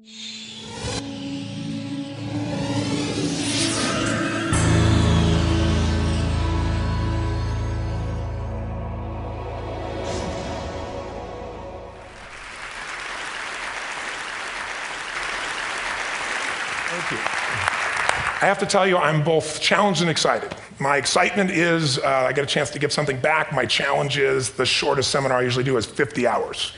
Thank you. I have to tell you, I'm both challenged and excited. My excitement is I get a chance to give something back. My challenge is the shortest seminar I usually do is 50 hours.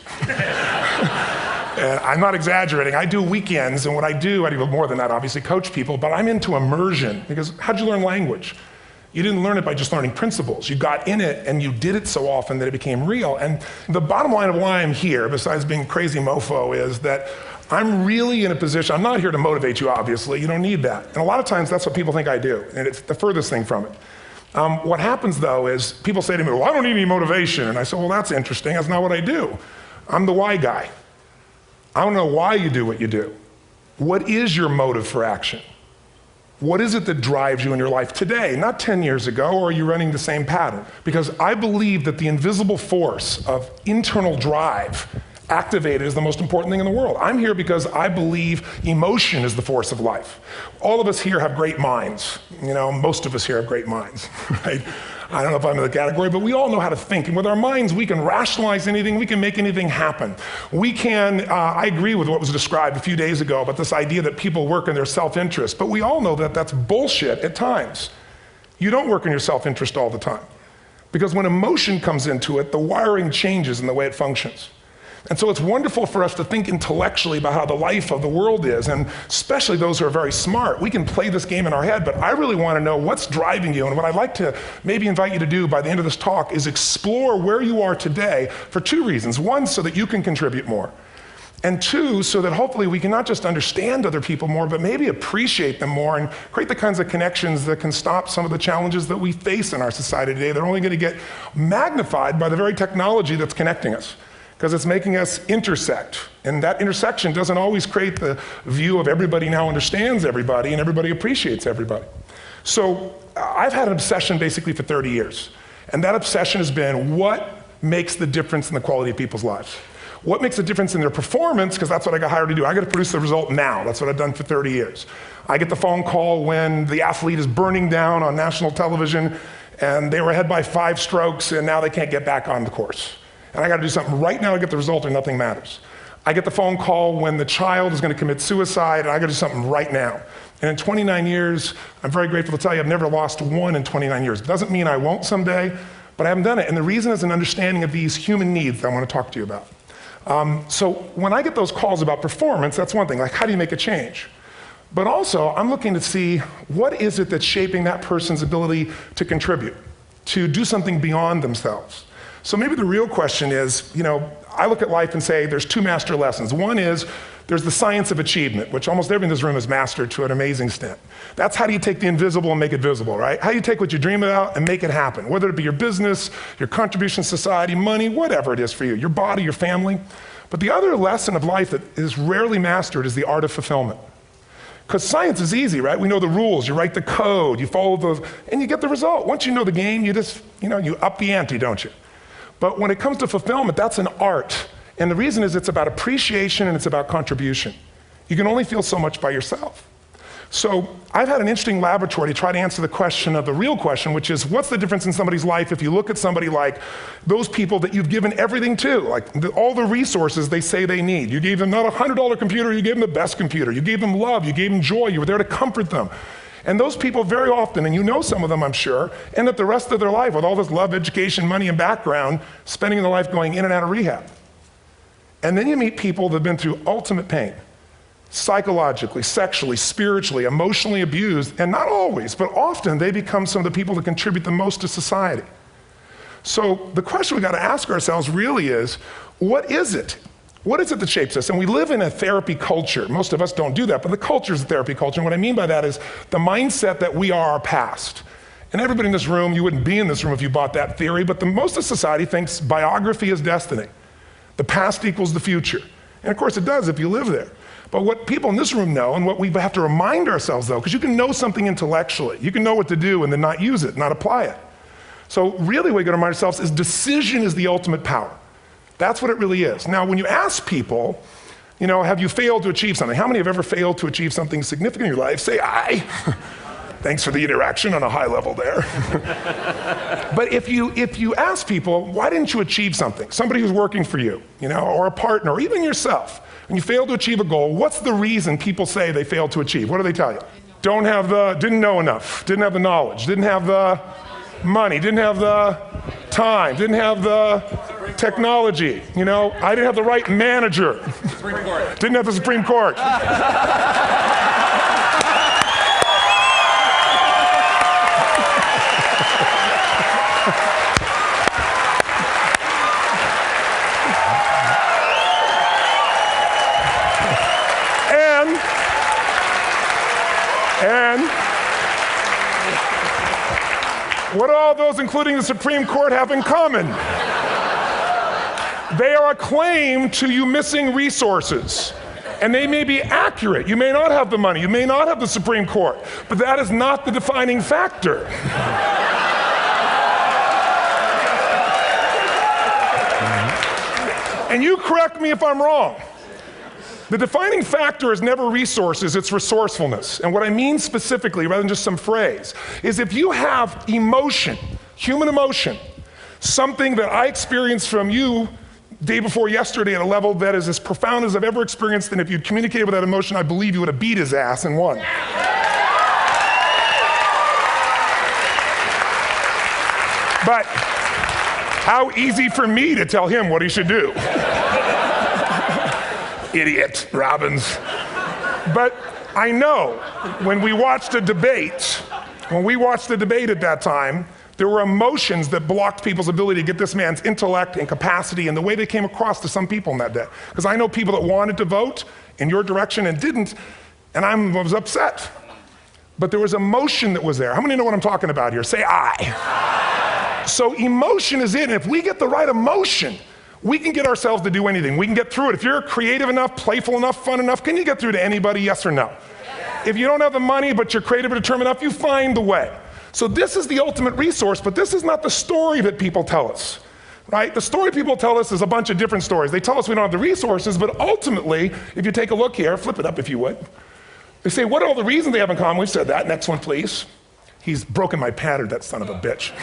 And I'm not exaggerating. I do weekends, and what I do more than that, obviously, coach people, but I'm into immersion, because how'd you learn language? You didn't learn it by just learning principles. You got in it, and you did it so often that it became real. And the bottom line of why I'm here, besides being a crazy mofo, is that I'm really in a position, I'm not here to motivate you, obviously. You don't need that. And a lot of times, that's what people think I do, and it's the furthest thing from it. What happens, though, is people say to me, well, I don't need any motivation. And I say, well, that's interesting. That's not what I do. I'm the why guy. I don't know why you do what you do. What is your motive for action? What is it that drives you in your life today, not 10 years ago, or are you running the same pattern? Because I believe that the invisible force of internal drive activated is the most important thing in the world. I'm here because I believe emotion is the force of life. All of us here have great minds. You know, most of us here have great minds, right? I don't know if I'm in the category, but we all know how to think. And with our minds, we can rationalize anything. We can make anything happen. We can, I agree with what was described a few days ago about this idea that people work in their self-interest. But we all know that that's bullshit at times. You don't work in your self-interest all the time. Because when emotion comes into it, the wiring changes in the way it functions. And so it's wonderful for us to think intellectually about how the life of the world is, and especially those who are very smart. We can play this game in our head, but I really want to know what's driving you. And what I'd like to maybe invite you to do by the end of this talk is explore where you are today for two reasons. One, so that you can contribute more. And two, so that hopefully we can not just understand other people more, but maybe appreciate them more and create the kinds of connections that can stop some of the challenges that we face in our society today. They're only going to get magnified by the very technology that's connecting us, because it's making us intersect. And that intersection doesn't always create the view of everybody now understands everybody and everybody appreciates everybody. So I've had an obsession basically for 30 years. And that obsession has been what makes the difference in the quality of people's lives? What makes a difference in their performance? Because that's what I got hired to do. I got to produce the result now. That's what I've done for 30 years. I get the phone call when the athlete is burning down on national television and they were ahead by 5 strokes and now they can't get back on the course. And I got to do something right now to get the result or nothing matters. I get the phone call when the child is going to commit suicide, and I got to do something right now. And in 29 years, I'm very grateful to tell you I've never lost one in 29 years. It doesn't mean I won't someday, but I haven't done it. And the reason is an understanding of these human needs that I want to talk to you about. So when I get those calls about performance, that's one thing, like how do you make a change? But also, I'm looking to see what is it that's shaping that person's ability to contribute, to do something beyond themselves. So maybe the real question is, you know, I look at life and say there's 2 master lessons. One is there's the science of achievement, which almost everyone in this room has mastered to an amazing extent. That's how do you take the invisible and make it visible, right? How do you take what you dream about and make it happen, whether it be your business, your contribution to society, money, whatever it is for you, your body, your family. But the other lesson of life that is rarely mastered is the art of fulfillment. Because science is easy, right? We know the rules, you write the code, you follow and you get the result. Once you know the game, you up the ante, don't you? But when it comes to fulfillment, that's an art. And the reason is it's about appreciation and it's about contribution. You can only feel so much by yourself. So I've had an interesting laboratory to try to answer the question of the real question, which is what's the difference in somebody's life if you look at somebody like those people that you've given everything to, like all the resources they say they need. You gave them not a $100 computer, you gave them the best computer. You gave them love, you gave them joy, you were there to comfort them. And those people very often, and you know some of them I'm sure, end up the rest of their life with all this love, education, money, and background, spending their life going in and out of rehab. And then you meet people that have been through ultimate pain, psychologically, sexually, spiritually, emotionally abused, and not always, but often they become some of the people that contribute the most to society. So the question we got to ask ourselves really is, what is it? What is it that shapes us? And we live in a therapy culture. Most of us don't do that, but the culture is a therapy culture. And what I mean by that is the mindset that we are our past. And everybody in this room, you wouldn't be in this room if you bought that theory, but most of society thinks biography is destiny. The past equals the future. And of course it does if you live there. But what people in this room know, and what we have to remind ourselves though, because you can know something intellectually, you can know what to do and then not use it, not apply it. So really what we got to remind ourselves is decision is the ultimate power. That's what it really is. Now, when you ask people, have you failed to achieve something? How many have ever failed to achieve something significant in your life? Say aye. Thanks for the interaction on a high level there. But if you ask people, why didn't you achieve something? Somebody who's working for you, or a partner, or even yourself, and you failed to achieve a goal, what's the reason people say they failed to achieve? What do they tell you? Didn't know enough, didn't have the knowledge, didn't have the money, didn't have the time, didn't have the technology, I didn't have the right manager. Didn't have the Supreme Court. And what do all those, including the Supreme Court, have in common? They are a claim to you missing resources. And they may be accurate. You may not have the money. You may not have the Supreme Court. But that is not the defining factor. And you correct me if I'm wrong. The defining factor is never resources, it's resourcefulness. And what I mean specifically, rather than just some phrase, is if you have emotion, human emotion, something that I experienced from you day before yesterday at a level that is as profound as I've ever experienced, and if you'd communicated with that emotion, I believe you would have beat his ass and won. But how easy for me to tell him what he should do. Idiot, Robbins. But I know when we watched a debate, at that time, there were emotions that blocked people's ability to get this man's intellect and capacity and the way they came across to some people in that day. Because I know people that wanted to vote in your direction and didn't, and I was upset. But there was emotion that was there. How many know what I'm talking about here? Say aye. So emotion is it, and if we get the right emotion, we can get ourselves to do anything. We can get through it. If you're creative enough, playful enough, fun enough, can you get through to anybody, yes or no? Yes. If you don't have the money, but you're creative and determined enough, you find the way. So this is the ultimate resource, but this is not the story that people tell us, right? The story people tell us is a bunch of different stories. They tell us we don't have the resources, but ultimately, if you take a look here, flip it up if you would. They say, what are all the reasons they have in common? We said that. Next one, please. He's broken my pattern, that son of a bitch.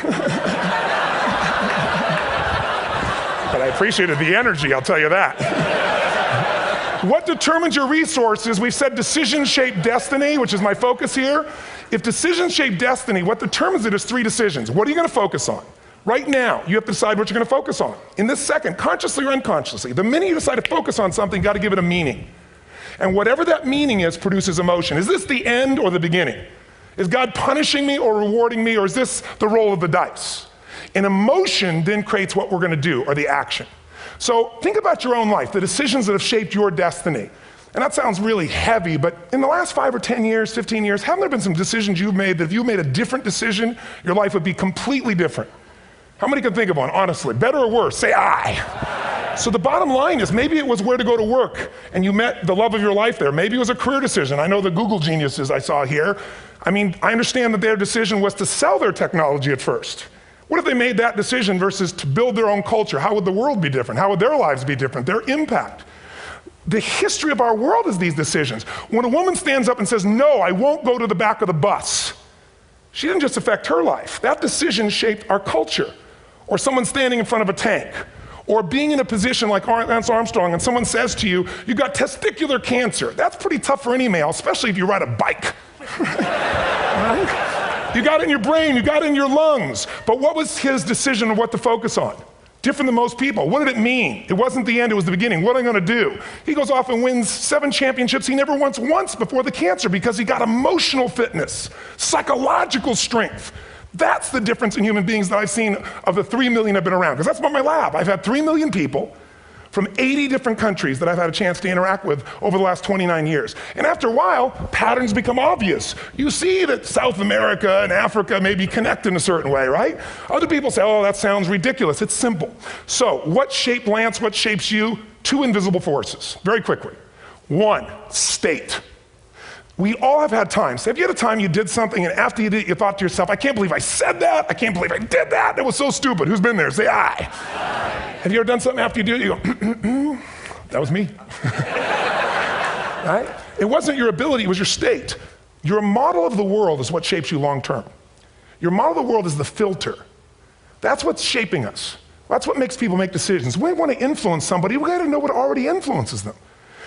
But I appreciated the energy, I'll tell you that. What determines your resources? We've said decisions shape destiny, which is my focus here. If decisions shape destiny, what determines it is 3 decisions. What are you going to focus on? Right now, you have to decide what you're going to focus on. In this second, consciously or unconsciously, the minute you decide to focus on something, you've got to give it a meaning. And whatever that meaning is produces emotion. Is this the end or the beginning? Is God punishing me or rewarding me, or is this the roll of the dice? And emotion then creates what we're going to do, or the action. So think about your own life, the decisions that have shaped your destiny. And that sounds really heavy, but in the last 5 or 10 years, 15 years, haven't there been some decisions you've made that if you made a different decision, your life would be completely different? How many can think of one, honestly? Better or worse? Say aye. So the bottom line is maybe it was where to go to work and you met the love of your life there. Maybe it was a career decision. I know the Google geniuses I saw here. I understand that their decision was to sell their technology at first. What if they made that decision versus to build their own culture? How would the world be different? How would their lives be different? Their impact. The history of our world is these decisions. When a woman stands up and says, no, I won't go to the back of the bus, she didn't just affect her life. That decision shaped our culture. Or someone standing in front of a tank. Or being in a position like Lance Armstrong and someone says to you, you got testicular cancer. That's pretty tough for any male, especially if you ride a bike. Right? You got it in your brain, you got it in your lungs. But what was his decision of what to focus on? Different than most people. What did it mean? It wasn't the end, it was the beginning. What am I going to do? He goes off and wins 7 championships he never won once before the cancer because he got emotional fitness, psychological strength. That's the difference in human beings that I've seen of the 3 million I've been around. Because that's about my lab. I've had 3 million people from 80 different countries that I've had a chance to interact with over the last 29 years. And after a while, patterns become obvious. You see that South America and Africa may be connected in a certain way, right? Other people say, oh, that sounds ridiculous. It's simple. So what shaped Lance, what shapes you? 2 invisible forces, very quickly. 1, state. We all have had times. Have you had a time you did something and after you did it, you thought to yourself, I can't believe I said that. I can't believe I did that. That was so stupid. Who's been there? Say aye. Have you ever done something after you do it, you go, that was me. right? It wasn't your ability, it was your state. Your model of the world is what shapes you long term. Your model of the world is the filter. That's what's shaping us. That's what makes people make decisions. When we want to influence somebody, we gotta know what already influences them.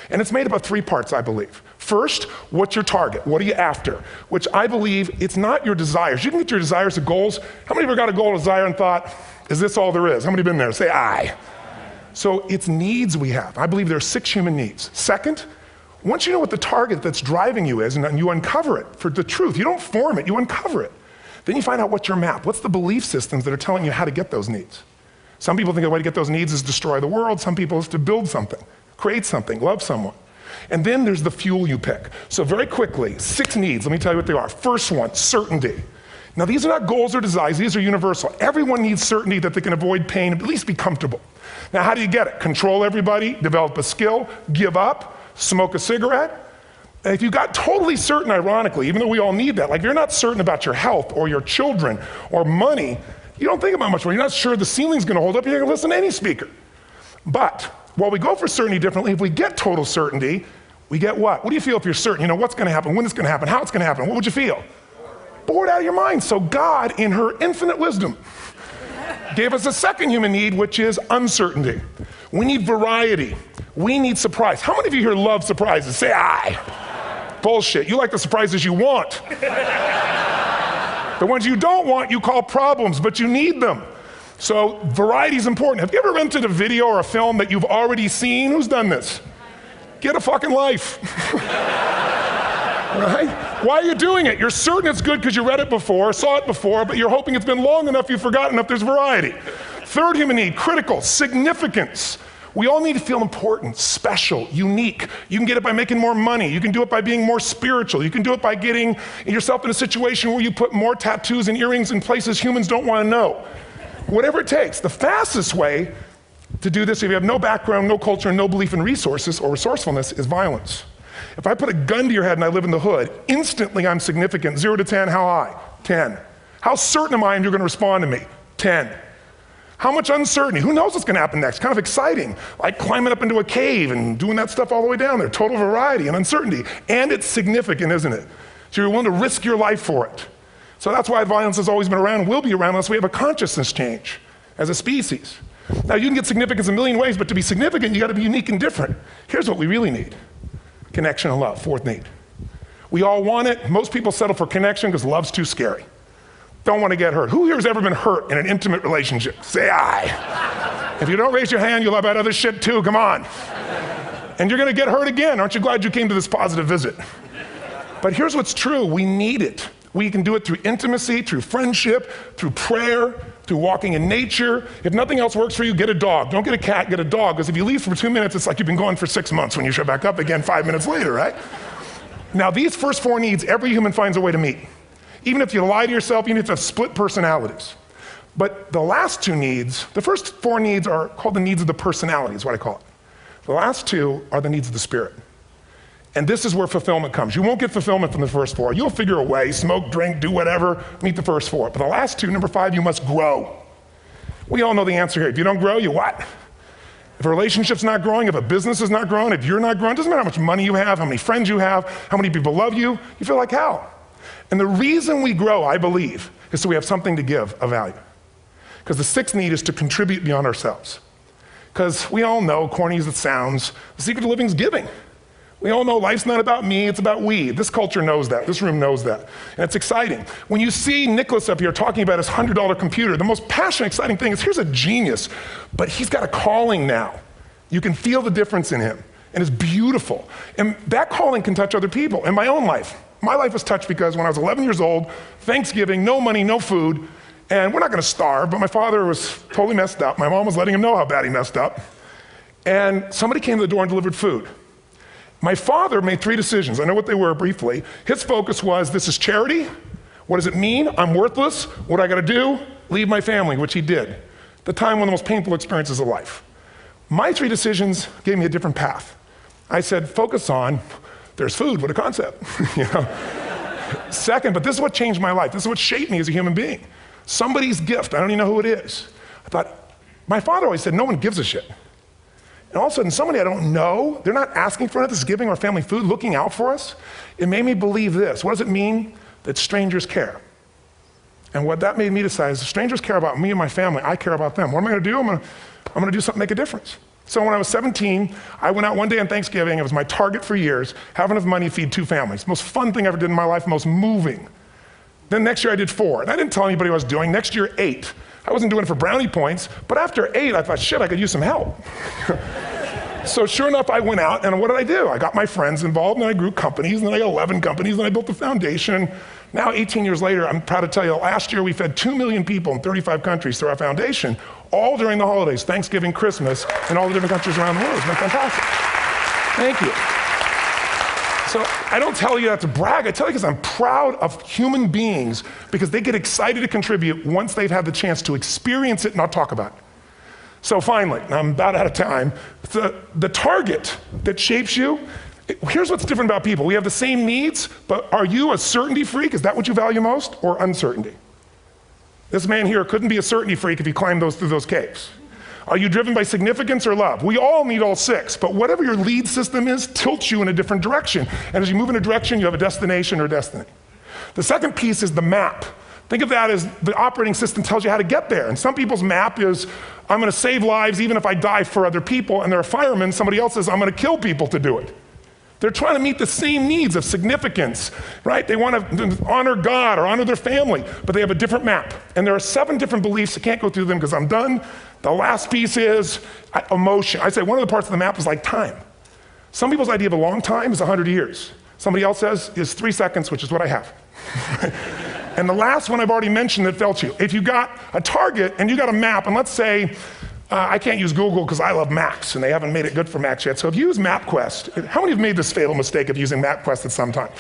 And it's made up of 3 parts, I believe. First, what's your target? What are you after? Which I believe it's not your desires. You can get your desires to goals. How many of you got a goal, desire, and thought, is this all there is? How many have been there? Say aye. So it's needs we have. I believe there are 6 human needs. Second, once you know what the target that's driving you is and you uncover it for the truth, you don't form it, you uncover it. Then you find out what's your map. What's the belief systems that are telling you how to get those needs? Some people think the way to get those needs is destroy the world. Some people is to build something, create something, love someone. And then there's the fuel you pick. So very quickly, 6 needs, let me tell you what they are. First one, certainty. Now these are not goals or desires, these are universal. Everyone needs certainty that they can avoid pain, at least be comfortable. Now how do you get it? Control everybody, develop a skill, give up, smoke a cigarette. And if you got totally certain, ironically, even though we all need that, like if you're not certain about your health or your children or money, you don't think about much more. You're not sure the ceiling's gonna hold up, you're gonna listen to any speaker. But while we go for certainty differently, if we get total certainty, we get what? What do you feel if you're certain? You know what's gonna happen, when it's gonna happen, how it's gonna happen, what would you feel? Bored out of your mind. So God, in her infinite wisdom, gave us a second human need, which is uncertainty. We need variety. We need surprise. How many of you here love surprises? Say aye. Bullshit. You like the surprises you want. The ones you don't want, you call problems, but you need them. So variety is important. Have you ever rented a video or a film that you've already seen? Who's done this? Get a fucking life. Right? Why are you doing it? You're certain it's good because you read it before, saw it before, but you're hoping it's been long enough you've forgotten enough there's variety. Third human need, critical, significance. We all need to feel important, special, unique. You can get it by making more money. You can do it by being more spiritual. You can do it by getting yourself in a situation where you put more tattoos and earrings in places humans don't want to know. Whatever it takes. The fastest way to do this, if you have no background, no culture, and no belief in resources or resourcefulness, is violence. If I put a gun to your head and I live in the hood, instantly I'm significant. 0 to 10, how high? 10. How certain am I you're gonna respond to me? 10. How much uncertainty? Who knows what's gonna happen next? Kind of exciting, like climbing up into a cave and doing that stuff all the way down there. Total variety and uncertainty. And it's significant, isn't it? So you're willing to risk your life for it. So that's why violence has always been around and will be around unless we have a consciousness change as a species. Now you can get significance a million ways, but to be significant, you gotta be unique and different. Here's what we really need. Connection and love, fourth need. We all want it. Most people settle for connection because love's too scary. Don't want to get hurt. Who here has ever been hurt in an intimate relationship? Say aye. If you don't raise your hand, you'll have had other shit too, come on. And you're gonna get hurt again. Aren't you glad you came to this positive visit? But here's what's true, we need it. We can do it through intimacy, through friendship, through prayer, through walking in nature. If nothing else works for you, get a dog. Don't get a cat, get a dog, because if you leave for 2 minutes, it's like you've been gone for 6 months when you show back up again 5 minutes later, right? Now these first 4 needs, every human finds a way to meet. Even if you lie to yourself, even if you have split personalities. But the last 2 needs, the first 4 needs are called the needs of the personality, is what I call it. The last 2 are the needs of the spirit. And this is where fulfillment comes. You won't get fulfillment from the first 4. You'll figure a way, smoke, drink, do whatever, meet the first 4. But the last 2, number 5, you must grow. We all know the answer here. If you don't grow, you what? If a relationship's not growing, if a business is not growing, if you're not growing, it doesn't matter how much money you have, how many friends you have, how many people love you, you feel like hell. And the reason we grow, I believe, is so we have something to give of value. Because the 6th need is to contribute beyond ourselves. Because we all know, corny as it sounds, the secret of living is giving. We all know life's not about me, it's about we. This culture knows that, this room knows that. And it's exciting. When you see Nicholas up here talking about his $100 computer, the most passionate, exciting thing is here's a genius, but he's got a calling now. You can feel the difference in him, and it's beautiful. And that calling can touch other people. In my own life, my life was touched because when I was 11 years old, Thanksgiving, no money, no food, and we're not gonna starve, but my father was totally messed up. My mom was letting him know how bad he messed up. And somebody came to the door and delivered food. My father made 3 decisions. I know what they were briefly. His focus was, this is charity. What does it mean? I'm worthless. What do I gotta do? Leave my family, which he did. The time, one of the most painful experiences of life. My 3 decisions gave me a different path. I said, focus on, there's food, what a concept, you know? Second, but this is what changed my life. This is what shaped me as a human being. Somebody's gift, I don't even know who it is. I thought, my father always said, no one gives a shit. And all of a sudden, somebody I don't know, they're not asking for it, this is giving our family food, looking out for us. It made me believe this. What does it mean? That strangers care. And what that made me decide is if strangers care about me and my family, I care about them. What am I gonna do? I'm gonna do something to make a difference. So when I was 17, I went out one day on Thanksgiving. It was my target for years, have enough money to feed 2 families. Most fun thing I ever did in my life, most moving. Then next year I did 4, and I didn't tell anybody what I was doing. Next year, 8. I wasn't doing it for brownie points, but after 8, I thought, shit, I could use some help. So sure enough, I went out, and what did I do? I got my friends involved, and I grew companies, and then I got 11 companies, and I built a foundation. Now, 18 years later, I'm proud to tell you, last year we fed 2 million people in 35 countries through our foundation, all during the holidays, Thanksgiving, Christmas, in all the different countries around the world. It's been fantastic. Thank you. So I don't tell you that to brag, I tell you because I'm proud of human beings because they get excited to contribute once they've had the chance to experience it and not talk about it. So finally, I'm about out of time, the target that shapes you, here's what's different about people. We have the same needs, but are you a certainty freak? Is that what you value most, or uncertainty? This man here couldn't be a certainty freak if he climbed through those caves. Are you driven by significance or love? We all need all 6, but whatever your lead system is tilts you in a different direction. And as you move in a direction, you have a destination or destiny. The second piece is the map. Think of that as the operating system tells you how to get there. And some people's map is, I'm gonna save lives even if I die for other people, and they're a fireman. Somebody else says, I'm gonna kill people to do it. They're trying to meet the same needs of significance, right? They want to honor God or honor their family, but they have a different map. And there are 7 different beliefs. I can't go through them because I'm done. The last piece is emotion. I say one of the parts of the map is like time. Some people's idea of a long time is 100 years. Somebody else says is 3 seconds, which is what I have. And the last one I've already mentioned that felt you. If you got a target and you got a map, and let's say, I can't use Google because I love maps and they haven't made it good for Macs yet. So if you use MapQuest, how many have made this fatal mistake of using MapQuest at some time?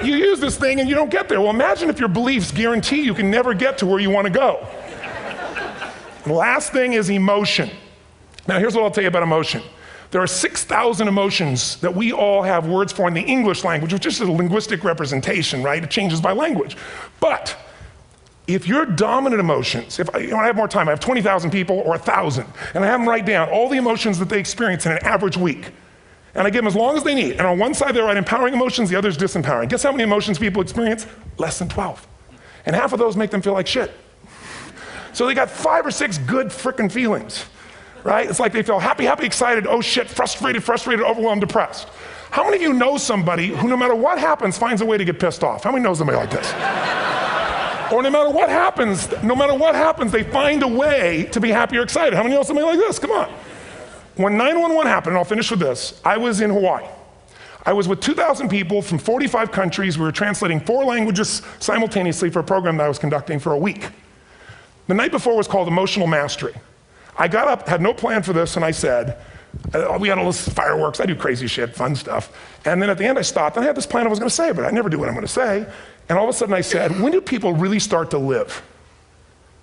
You use this thing and you don't get there. Well, imagine if your beliefs guarantee you can never get to where you want to go. The last thing is emotion. Now here's what I'll tell you about emotion. There are 6,000 emotions that we all have words for in the English language, which is a linguistic representation, right? It changes by language. But if your dominant emotions, if I have more time, I have 20,000 people or 1,000, and I have them write down all the emotions that they experience in an average week. And I give them as long as they need. And on one side they write empowering emotions, the other is disempowering. Guess how many emotions people experience? Less than 12. And half of those make them feel like shit. So they got 5 or 6 good frickin' feelings, right? It's like they feel happy, happy, excited, oh shit, frustrated, overwhelmed, depressed. How many of you know somebody who no matter what happens finds a way to get pissed off? How many know somebody like this? Or no matter what happens, they find a way to be happy or excited. How many know somebody like this? Come on. When 9/11 happened, and I'll finish with this, I was in Hawaii. I was with 2,000 people from 45 countries. We were translating 4 languages simultaneously for a program that I was conducting for a week. The night before was called Emotional Mastery. I got up, had no plan for this, and I said, we had all this fireworks, I do crazy shit, fun stuff. And then at the end I stopped, and I had this plan I was gonna say, but I never do what I'm gonna say. And all of a sudden I said, when do people really start to live?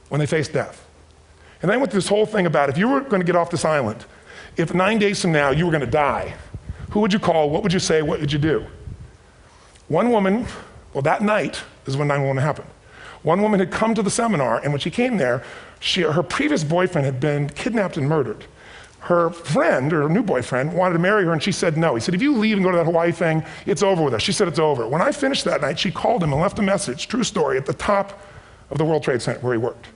When they face death. And then I went through this whole thing about if you were gonna get off this island, if 9 days from now you were gonna die, who would you call, what would you say, what would you do? One woman, well that night is when 9/11 happened. One woman had come to the seminar, and when she came there, her previous boyfriend had been kidnapped and murdered. Her friend, or her new boyfriend, wanted to marry her, and she said no. He said, if you leave and go to that Hawaii thing, it's over with us. She said, it's over. When I finished that night, she called him and left a message, true story, at the top of the World Trade Center where he worked,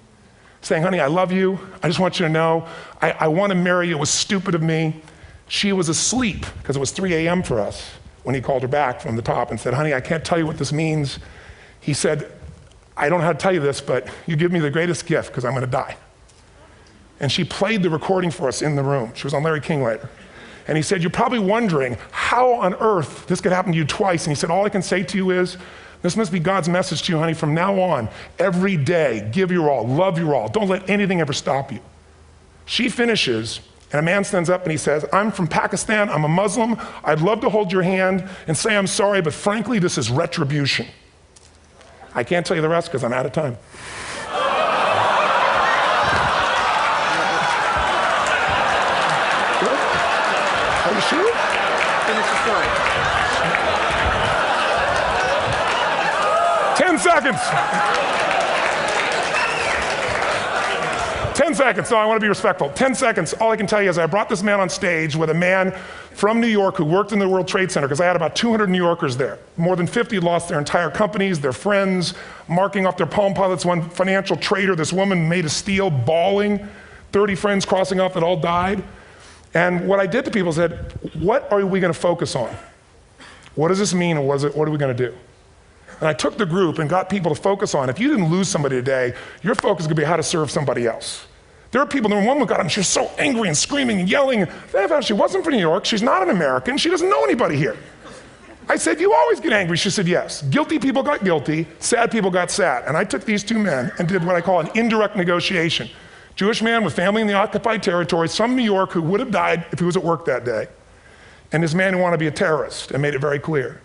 saying, honey, I love you. I just want you to know, I want to marry you. It was stupid of me. She was asleep, because it was 3 a.m. for us, when he called her back from the top and said, honey, I can't tell you what this means. He said, I don't know how to tell you this, but you give me the greatest gift, because I'm going to die. And she played the recording for us in the room. She was on Larry King later. And he said, you're probably wondering how on earth this could happen to you twice. And he said, all I can say to you is, this must be God's message to you, honey. From now on, every day, give your all, love your all. Don't let anything ever stop you. She finishes, and a man stands up and he says, I'm from Pakistan, I'm a Muslim. I'd love to hold your hand and say I'm sorry, but frankly, this is retribution. I can't tell you the rest because I'm out of time. Are you sure? Finish the story. 10 seconds. 10 seconds. No, I want to be respectful. 10 seconds. All I can tell you is I brought this man on stage with a man from New York who worked in the World Trade Center, because I had about 200 New Yorkers there. More than 50 lost their entire companies, their friends, marking off their Palm Pilots. One financial trader, this woman made of steel, bawling. 30 friends crossing off that all died. And what I did to people said, what are we going to focus on? What does this mean, and what are we going to do? And I took the group and got people to focus on, if you didn't lose somebody today, your focus is going to be how to serve somebody else. There are people, one woman got up and she was so angry and screaming and yelling. She wasn't from New York, she's not an American, she doesn't know anybody here. I said, you always get angry. She said, yes. Guilty people got guilty, sad people got sad. And I took these two men and did what I call an indirect negotiation. Jewish man with family in the occupied territory, some New York who would have died if he was at work that day. And this man who wanted to be a terrorist, and made it very clear.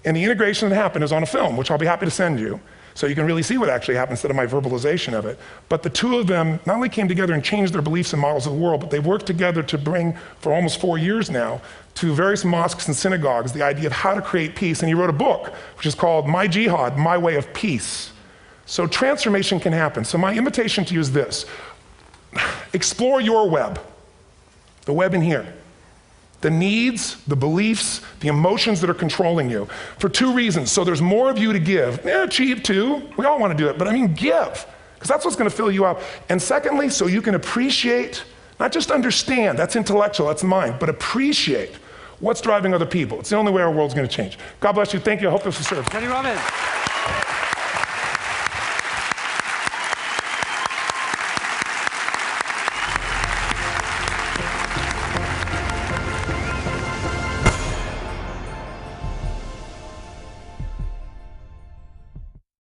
And the integration that happened is on a film, which I'll be happy to send you, so you can really see what actually happened instead of my verbalization of it. But the two of them not only came together and changed their beliefs and models of the world, but they've worked together to bring, for almost 4 years now, to various mosques and synagogues, the idea of how to create peace. And he wrote a book, which is called My Jihad, My Way of Peace. So transformation can happen. So my invitation to you is this. Explore your web, the web in here. The needs, the beliefs, the emotions that are controlling you, for two reasons. So there's more of you to give. Achieve too, we all want to do it, but I mean give, because that's what's going to fill you up. And secondly, so you can appreciate, not just understand, that's intellectual, that's mind, but appreciate what's driving other people. It's the only way our world's going to change. God bless you, thank you, I hope this will serve. Anthony Robbins.